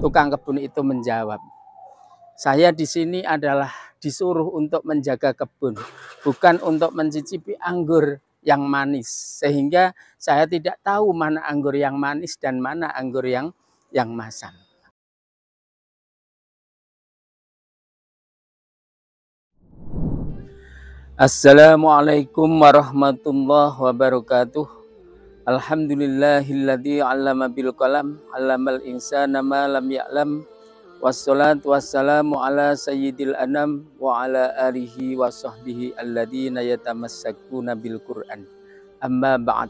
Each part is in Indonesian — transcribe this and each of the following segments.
tukang kebun itu menjawab, saya di sini adalah disuruh untuk menjaga kebun, bukan untuk mencicipi anggur yang manis. Sehingga saya tidak tahu mana anggur yang manis dan mana anggur yang masam. Assalamualaikum warahmatullahi wabarakatuh. Alhamdulillahilladzi 'allama bil qalam, 'allamal insana ma lam ya'lam. Wassalatu wassalamu ala sayyidil anam wa ala alihi wa sahbihi alladzina yatamassakuna bil Qur'an. Amma ba'd.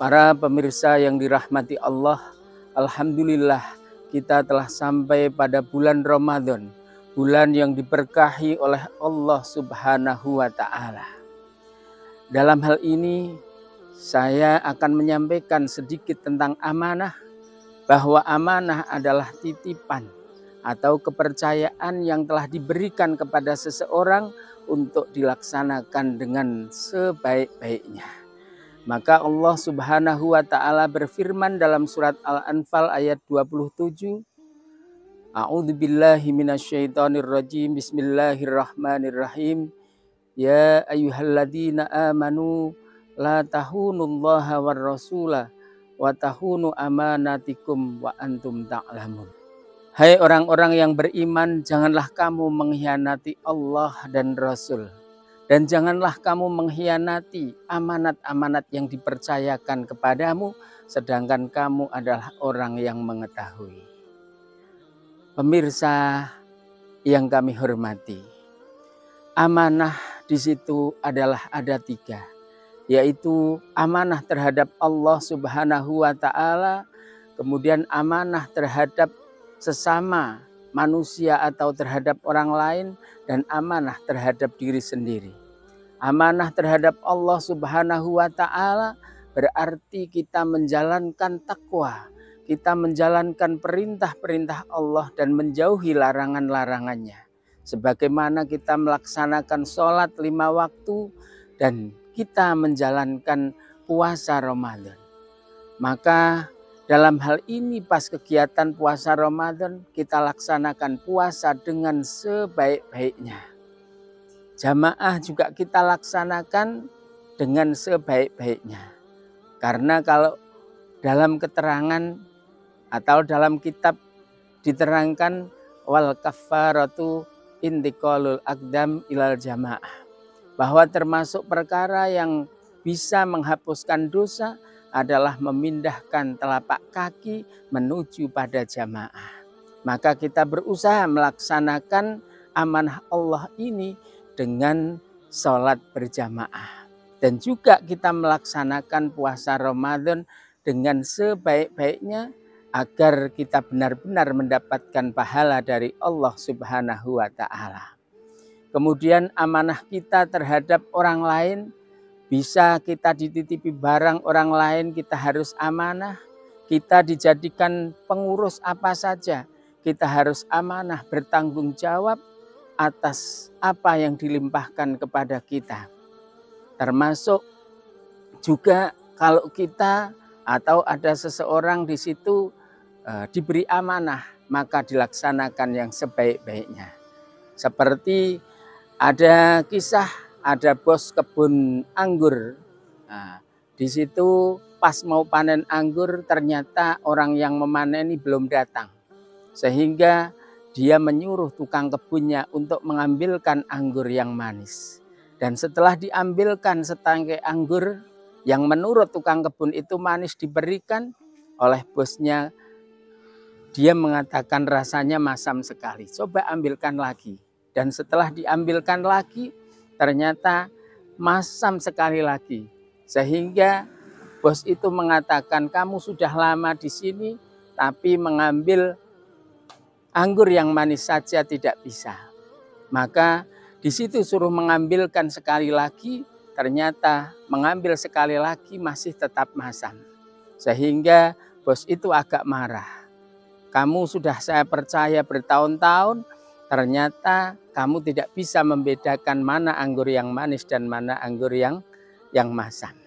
Para pemirsa yang dirahmati Allah, alhamdulillah kita telah sampai pada bulan Ramadan, bulan yang diberkahi oleh Allah Subhanahu wa taala. Dalam hal ini saya akan menyampaikan sedikit tentang amanah, bahwa amanah adalah titipan atau kepercayaan yang telah diberikan kepada seseorang untuk dilaksanakan dengan sebaik-baiknya. Maka Allah Subhanahu wa taala berfirman dalam surat Al-Anfal ayat 27, A'udzubillahi minasyaitonirrajim, bismillahirrahmanirrahim. Ya ayyuhalladzina amanu la tahunullaha war rasula wa tahunu amanatikum wa antum ta'lamun. Hai orang-orang yang beriman, janganlah kamu mengkhianati Allah dan Rasul. Dan janganlah kamu mengkhianati amanat-amanat yang dipercayakan kepadamu, sedangkan kamu adalah orang yang mengetahui. Pemirsa yang kami hormati, amanah di situ adalah ada 3, yaitu amanah terhadap Allah Subhanahu wa taala, kemudian amanah terhadap sesama manusia atau terhadap orang lain, dan amanah terhadap diri sendiri. Amanah terhadap Allah Subhanahu wa taala berarti kita menjalankan takwa, kita menjalankan perintah-perintah Allah dan menjauhi larangan-larangannya. Sebagaimana kita melaksanakan sholat 5 waktu dan kita menjalankan puasa Ramadan. Maka dalam hal ini pas kegiatan puasa Ramadan kita laksanakan puasa dengan sebaik-baiknya. Jamaah juga kita laksanakan dengan sebaik-baiknya. Karena kalau dalam keterangan atau dalam kitab diterangkan wal kaffaratu intiqalul aqdam ilal jamaah, bahwa termasuk perkara yang bisa menghapuskan dosa adalah memindahkan telapak kaki menuju pada jamaah. Maka kita berusaha melaksanakan amanah Allah ini dengan sholat berjamaah. Dan juga kita melaksanakan puasa Ramadan dengan sebaik-baiknya agar kita benar-benar mendapatkan pahala dari Allah Subhanahu wa taala. Kemudian amanah kita terhadap orang lain, bisa kita dititipi barang orang lain, kita harus amanah. Kita dijadikan pengurus apa saja, kita harus amanah bertanggung jawab atas apa yang dilimpahkan kepada kita. Termasuk juga kalau kita atau ada seseorang di situ diberi amanah, maka dilaksanakan yang sebaik-baiknya. Seperti ada kisah, ada bos kebun anggur. Nah, di situ pas mau panen anggur ternyata orang yang memaneni belum datang. Sehingga dia menyuruh tukang kebunnya untuk mengambilkan anggur yang manis. Dan setelah diambilkan setangkai anggur yang menurut tukang kebun itu manis diberikan oleh bosnya, dia mengatakan rasanya masam sekali. Coba ambilkan lagi. Dan setelah diambilkan lagi, ternyata masam sekali lagi. Sehingga bos itu mengatakan, kamu sudah lama di sini, tapi mengambil anggur yang manis saja tidak bisa. Maka di situ suruh mengambilkan sekali lagi, ternyata mengambil sekali lagi masih tetap masam. Sehingga bos itu agak marah. Kamu sudah saya percaya bertahun-tahun, ternyata kamu tidak bisa membedakan mana anggur yang manis dan mana anggur yang masam.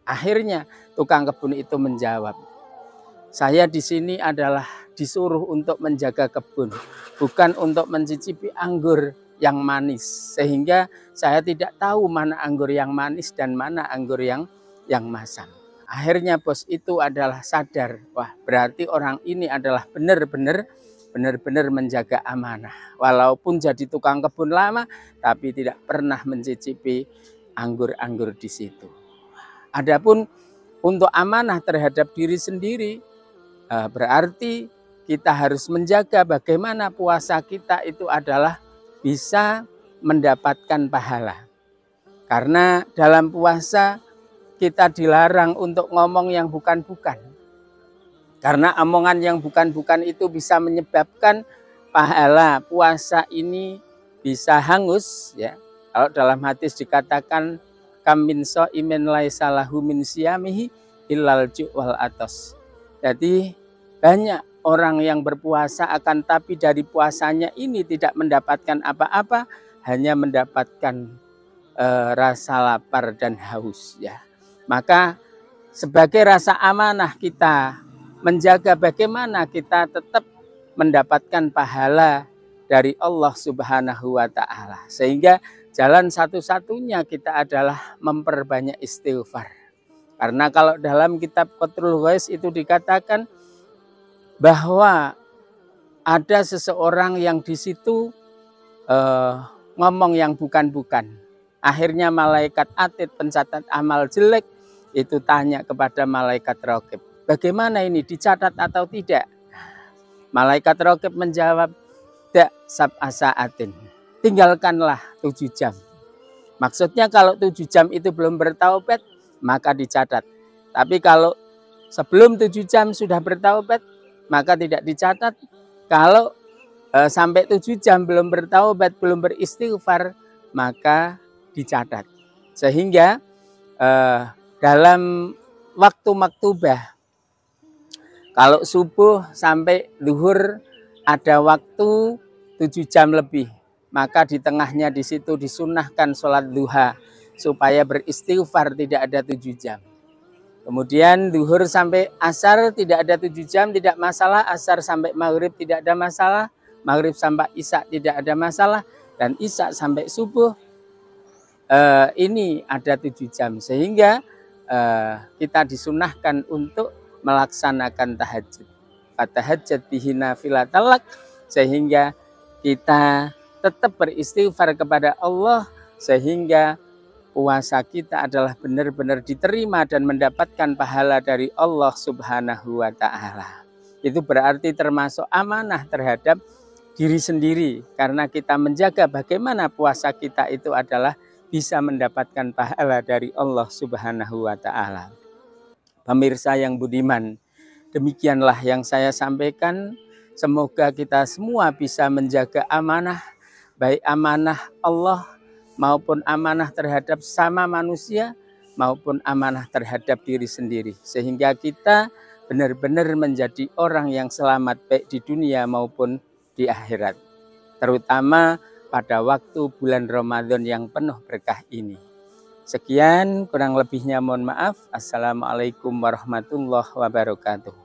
Akhirnya tukang kebun itu menjawab, Saya di sini adalah disuruh untuk menjaga kebun, bukan untuk mencicipi anggur yang manis. Sehingga saya tidak tahu mana anggur yang manis dan mana anggur yang masam. Akhirnya bos itu adalah sadar, wah berarti orang ini adalah benar-benar menjaga amanah. Walaupun jadi tukang kebun lama, tapi tidak pernah mencicipi anggur-anggur di situ. Adapun untuk amanah terhadap diri sendiri, berarti kita harus menjaga bagaimana puasa kita itu adalah bisa mendapatkan pahala. Karena dalam puasa kita dilarang untuk ngomong yang bukan-bukan. Karena omongan yang bukan-bukan itu bisa menyebabkan pahala puasa ini bisa hangus, ya. Kalau dalam hadis dikatakan kam min shaimin laisa lahu min siyamihi illal ju' wal atos. Jadi banyak orang yang berpuasa akan tapi dari puasanya ini tidak mendapatkan apa-apa, hanya mendapatkan rasa lapar dan haus, ya. Maka sebagai rasa amanah kita menjaga bagaimana kita tetap mendapatkan pahala dari Allah Subhanahu wa taala. Sehingga jalan satu-satunya kita adalah memperbanyak istighfar. Karena kalau dalam kitab Qatrul Ghais itu dikatakan bahwa ada seseorang yang di situ ngomong yang bukan-bukan. Akhirnya malaikat atid pencatat amal jelek itu tanya kepada malaikat raqib, bagaimana ini, dicatat atau tidak? Malaikat raqib menjawab, dak sab'a sa'atin, tinggalkanlah 7 jam. Maksudnya kalau 7 jam itu belum bertaubat, maka dicatat. Tapi kalau sebelum 7 jam sudah bertaubat, maka tidak dicatat. Kalau sampai 7 jam belum bertaubat, belum beristighfar, maka dicatat. Sehingga dalam waktu maktubah, kalau subuh sampai zuhur ada waktu 7 jam lebih, maka di tengahnya di situ disunnahkan sholat duha supaya beristighfar tidak ada 7 jam. Kemudian zuhur sampai asar tidak ada 7 jam, tidak masalah. Asar sampai maghrib tidak ada masalah. Maghrib sampai isya tidak ada masalah. Dan isya sampai subuh ini ada 7 jam. Sehingga kita disunahkan untuk melaksanakan tahajud. Fatahajjad bihi nafilatalak, sehingga kita tetap beristighfar kepada Allah sehingga puasa kita adalah benar-benar diterima dan mendapatkan pahala dari Allah Subhanahu wa taala. Itu berarti termasuk amanah terhadap diri sendiri, karena kita menjaga bagaimana puasa kita itu adalah bisa mendapatkan pahala dari Allah Subhanahu wa taala. Pemirsa yang budiman, demikianlah yang saya sampaikan. Semoga kita semua bisa menjaga amanah, baik amanah Allah maupun amanah terhadap sama manusia maupun amanah terhadap diri sendiri. Sehingga kita benar-benar menjadi orang yang selamat baik di dunia maupun di akhirat. Terutama pada waktu bulan Ramadan yang penuh berkah ini. Sekian, kurang lebihnya mohon maaf. Assalamualaikum warahmatullahi wabarakatuh.